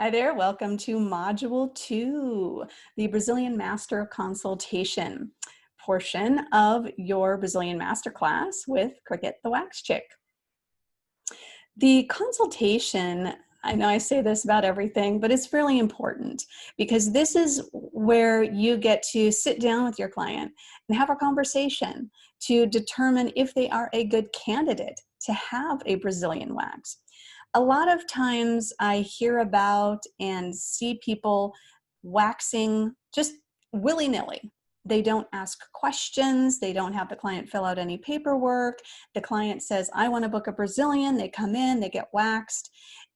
Hi there, welcome to Module 2, the Brazilian Master Consultation portion of your Brazilian Masterclass with Cricket the Wax Chick. The consultation, I know I say this about everything, but it's really important because this is where you get to sit down with your client and have a conversation to determine if they are a good candidate to have a Brazilian wax. A lot of times I hear about and see people waxing just willy-nilly. They don't ask questions. They don't have the client fill out any paperwork. The client says, I want to book a Brazilian. They come in, they get waxed.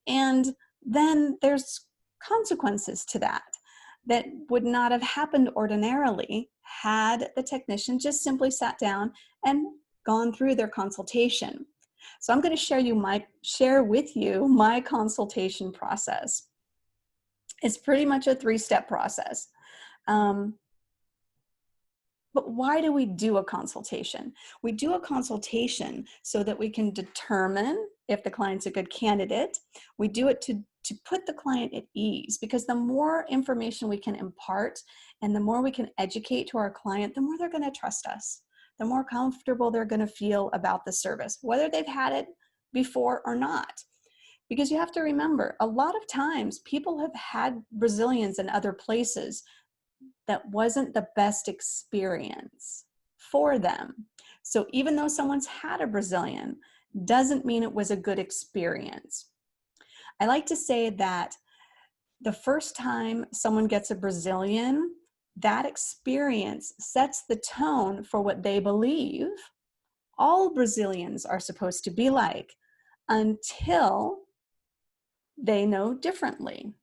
And then there's consequences to that would not have happened ordinarily had the technician just simply sat down and gone through their consultation. So I'm going to share with you my consultation process. It's pretty much a 3-step process. But why do we do a consultation? We do a consultation so that we can determine if the client's a good candidate. We do it to put the client at ease, because the more information we can impart and the more we can educate to our client, the more they're going to trust us, the more comfortable they're going to feel about the service, whether they've had it before or not. Because you have to remember, a lot of times people have had Brazilians in other places that wasn't the best experience for them. So even though someone's had a Brazilian, doesn't mean it was a good experience. I like to say that the first time someone gets a Brazilian, that experience sets the tone for what they believe all Brazilians are supposed to be like, until they know differently.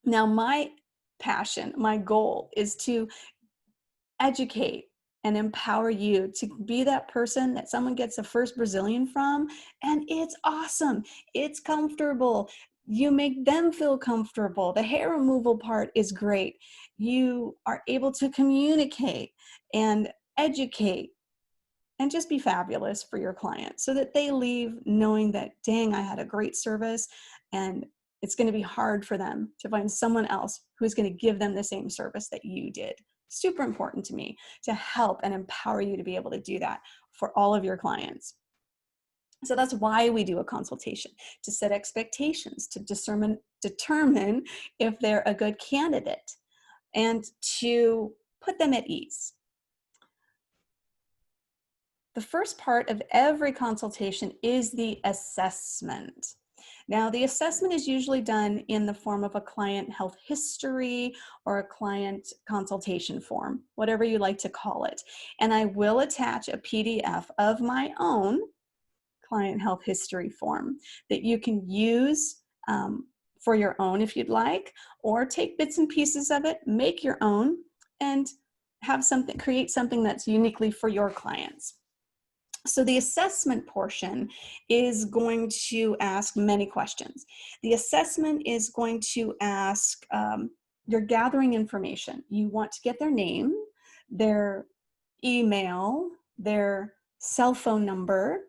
Now, my passion, my goal is to educate and empower you to be that person that someone gets the first Brazilian from, and it's awesome, it's comfortable, you make them feel comfortable, the hair removal part is great, you are able to communicate and educate and just be fabulous for your client so that they leave knowing that, dang, I had a great service, and it's going to be hard for them to find someone else who's going to give them the same service that you did. Super important to me to help and empower you to be able to do that for all of your clients. So that's why we do a consultation, to set expectations, to determine if they're a good candidate, and to put them at ease. The first part of every consultation is the assessment. Now, the assessment is usually done in the form of a client health history or a client consultation form, whatever you like to call it. And I will attach a PDF of my own client health history form that you can use for your own if you'd like, or take bits and pieces of it, make your own, and create something that's uniquely for your clients. So the assessment portion is going to ask many questions. The assessment is going to ask, you're gathering information. You want to get their name, their email, their cell phone number.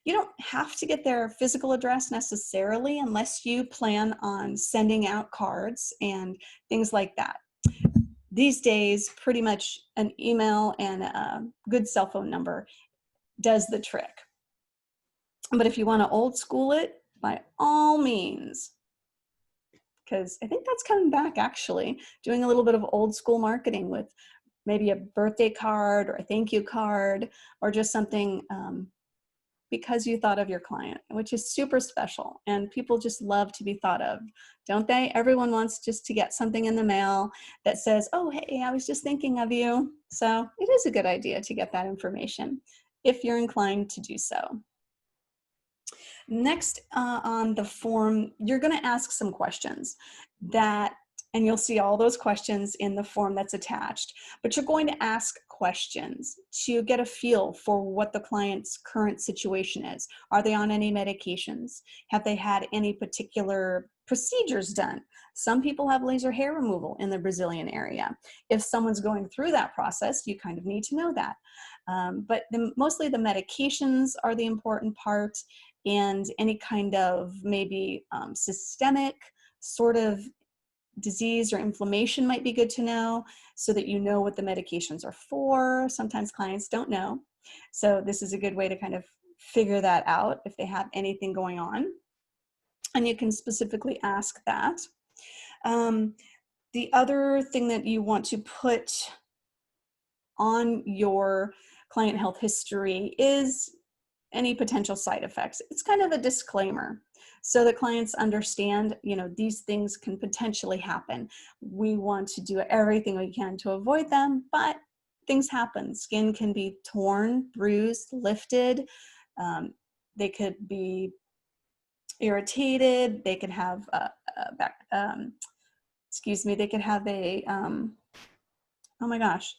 You don't have to get their physical address necessarily unless you plan on sending out cards and things like that. These days, pretty much an email and a good cell phone number does the trick. But if you want to old school it, by all means, because I think that's coming back, actually, doing a little bit of old school marketing with maybe a birthday card or a thank you card, or just something because you thought of your client, which is super special. And people just love to be thought of, don't they? Everyone wants just to get something in the mail that says, oh, hey, I was just thinking of you. So it is a good idea to get that information if you're inclined to do so. Next on the form, you're going to ask some questions and you'll see all those questions in the form that's attached, but you're going to ask questions to get a feel for what the client's current situation is. Are they on any medications? Have they had any particular procedures done? Some people have laser hair removal in the Brazilian area. If someone's going through that process, you kind of need to know that. But mostly the medications are the important part, and any kind of maybe systemic sort of disease or inflammation might be good to know, so that you know what the medications are for. Sometimes clients don't know. So this is a good way to kind of figure that out if they have anything going on. And you can specifically ask that. The other thing that you want to put on your client health history is any potential side effects. It's kind of a disclaimer so that clients understand, these things can potentially happen. We want to do everything we can to avoid them, but things happen. Skin can be torn, bruised, lifted. They could be irritated. They could have they could have a, oh my gosh,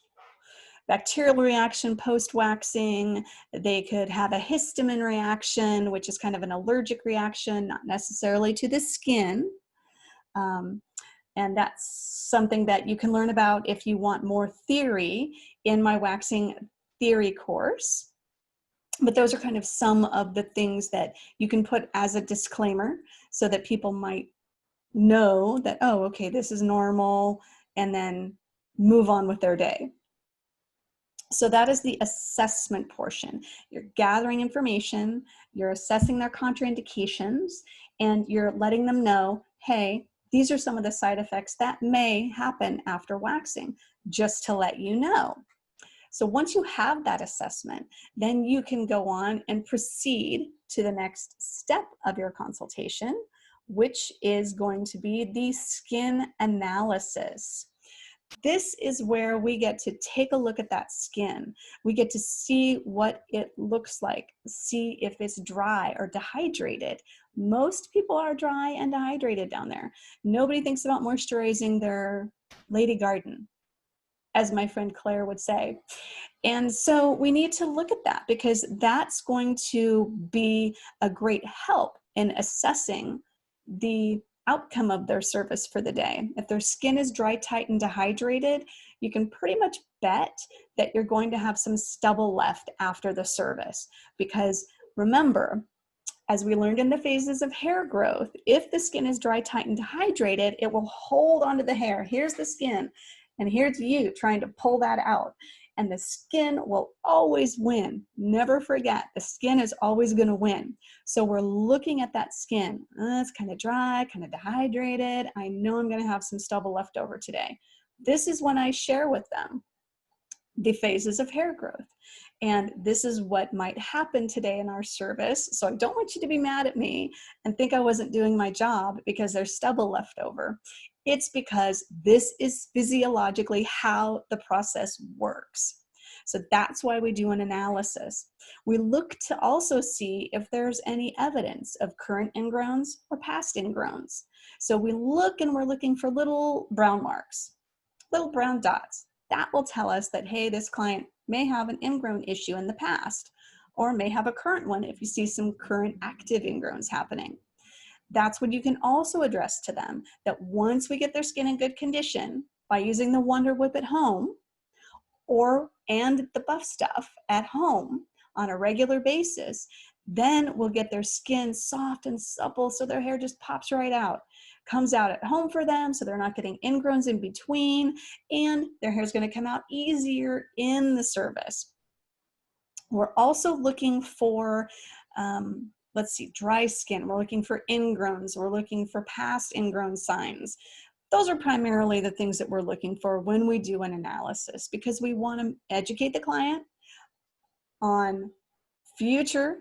bacterial reaction post-waxing. They could have a histamine reaction, which is kind of an allergic reaction, not necessarily to the skin. And that's something that you can learn about if you want more theory in my waxing theory course. But those are kind of some of the things that you can put as a disclaimer so that people might know that, oh, okay, this is normal, and then move on with their day. So that is the assessment portion. You're gathering information, you're assessing their contraindications, and you're letting them know, hey, these are some of the side effects that may happen after waxing, just to let you know. So once you have that assessment, then you can go on and proceed to the next step of your consultation, which is going to be the skin analysis. This is where we get to take a look at that skin. We get to see what it looks like, see if it's dry or dehydrated. Most people are dry and dehydrated down there. Nobody thinks about moisturizing their lady garden, as my friend Claire would say. And so we need to look at that, because that's going to be a great help in assessing the outcome of their service for the day. If their skin is dry, tight, and dehydrated, you can pretty much bet that you're going to have some stubble left after the service. Because remember, as we learned in the phases of hair growth, if the skin is dry, tight, and dehydrated, it will hold onto the hair. Here's the skin, and here's you trying to pull that out. And the skin will always win. Never forget, the skin is always going to win. So we're looking at that skin. It's kind of dry, kind of dehydrated. I know I'm going to have some stubble left over today. This is when I share with them the phases of hair growth. And this is what might happen today in our service. So I don't want you to be mad at me and think I wasn't doing my job because there's stubble left over. It's because this is physiologically how the process works. So that's why we do an analysis. We look to also see if there's any evidence of current ingrowns or past ingrowns. So we look, and we're looking for little brown marks, little brown dots. That will tell us that, hey, this client may have an ingrown issue in the past, or may have a current one if you see some current active ingrowns happening. That's what you can also address to them, that once we get their skin in good condition by using the Wonder Whip at home, and the buff stuff at home on a regular basis, then we'll get their skin soft and supple so their hair just pops right out. Comes out at home for them, so they're not getting ingrowns in between, and their hair is going to come out easier in the service. We're also looking for, dry skin. We're looking for ingrowns. We're looking for past ingrown signs. Those are primarily the things that we're looking for when we do an analysis, because we want to educate the client on future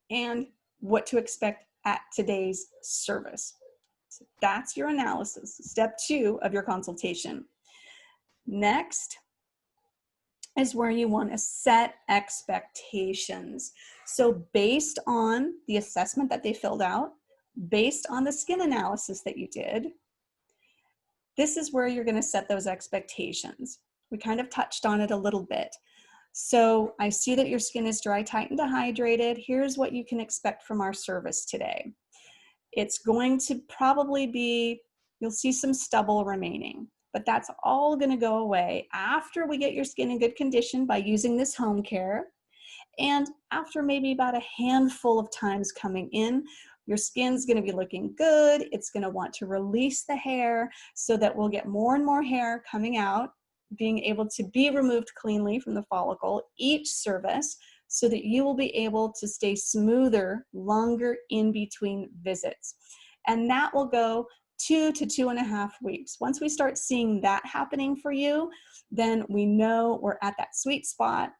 and what to expect at today's service. So that's your analysis, step 2 of your consultation. Next is where you want to set expectations. So based on the assessment that they filled out, based on the skin analysis that you did, this is where you're going to set those expectations. We kind of touched on it a little bit. So I see that your skin is dry, tight, and dehydrated. Here's what you can expect from our service today. It's going to probably be, you'll see some stubble remaining, but that's all going to go away after we get your skin in good condition by using this home care. And after maybe about a handful of times coming in, Your skin's going to be looking good. It's going to want to release the hair so that we'll get more and more hair coming out, being able to be removed cleanly from the follicle each service, so that you will be able to stay smoother longer in between visits. And that will go 2 to 2.5 weeks. Once we start seeing that happening for you, then we know we're at that sweet spot.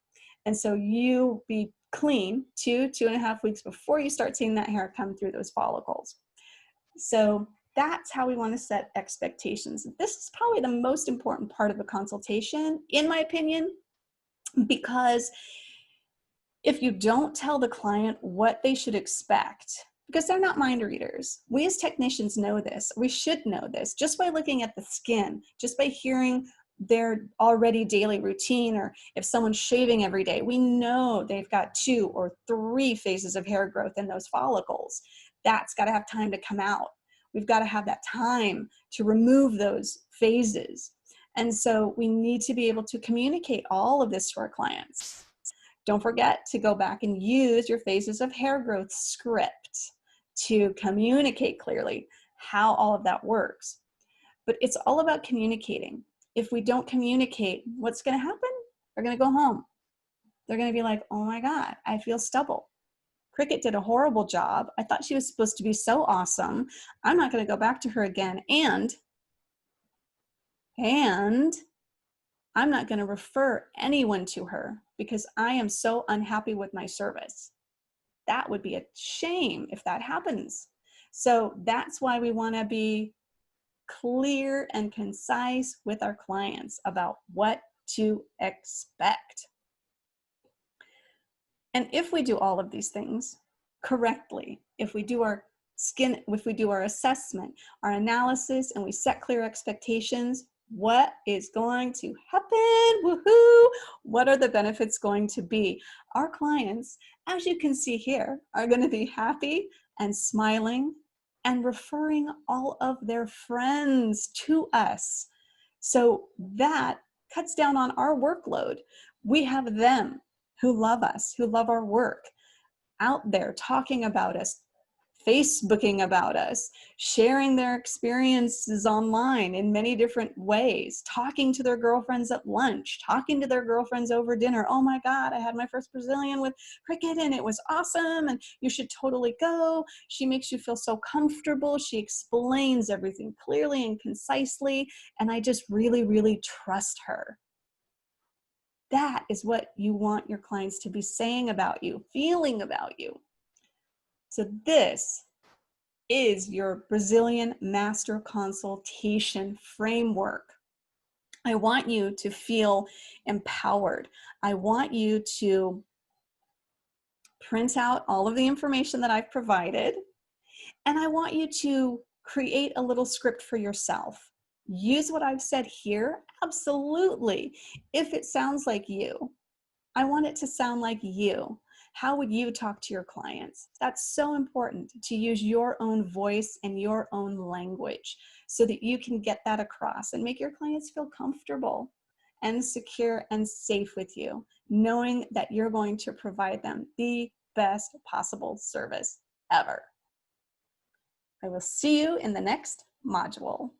And so you be clean 2.5 weeks before you start seeing that hair come through those follicles. So that's how we want to set expectations. This is probably the most important part of a consultation, in my opinion, because if you don't tell the client what they should expect, because they're not mind readers. We as technicians know this. We should know this just by looking at the skin, just by hearing their already daily routine, or if someone's shaving every day, we know they've got 2 or 3 phases of hair growth in those follicles. That's got to have time to come out. We've got to have that time to remove those phases. And so we need to be able to communicate all of this to our clients. Don't forget to go back and use your phases of hair growth script to communicate clearly how all of that works. But it's all about communicating. If we don't communicate, what's going to happen? They're going to go home. They're going to be like, oh my God, I feel stubble. Cricket did a horrible job. I thought she was supposed to be so awesome. I'm not going to go back to her again. And I'm not going to refer anyone to her because I am so unhappy with my service. That would be a shame if that happens. So that's why we want to be clear and concise with our clients about what to expect. And if we do all of these things correctly, if we do our assessment, our analysis, and we set clear expectations, what is going to happen? Woohoo! What are the benefits going to be? Our clients, as you can see here, are going to be happy and smiling and referring all of their friends to us. So that cuts down on our workload. We have them who love us, who love our work, out there talking about us, Facebooking about us, sharing their experiences online in many different ways, talking to their girlfriends at lunch, talking to their girlfriends over dinner. Oh my God, I had my first Brazilian with Cricket and it was awesome and you should totally go. She makes you feel so comfortable. She explains everything clearly and concisely, and I just really, really trust her. That is what you want your clients to be saying about you, feeling about you. So this is your Brazilian Master Consultation framework. I want you to feel empowered. I want you to print out all of the information that I've provided, and I want you to create a little script for yourself. Use what I've said here, absolutely. If it sounds like you, I want it to sound like you. How would you talk to your clients? That's so important, to use your own voice and your own language so that you can get that across and make your clients feel comfortable and secure and safe with you, knowing that you're going to provide them the best possible service ever. I will see you in the next module.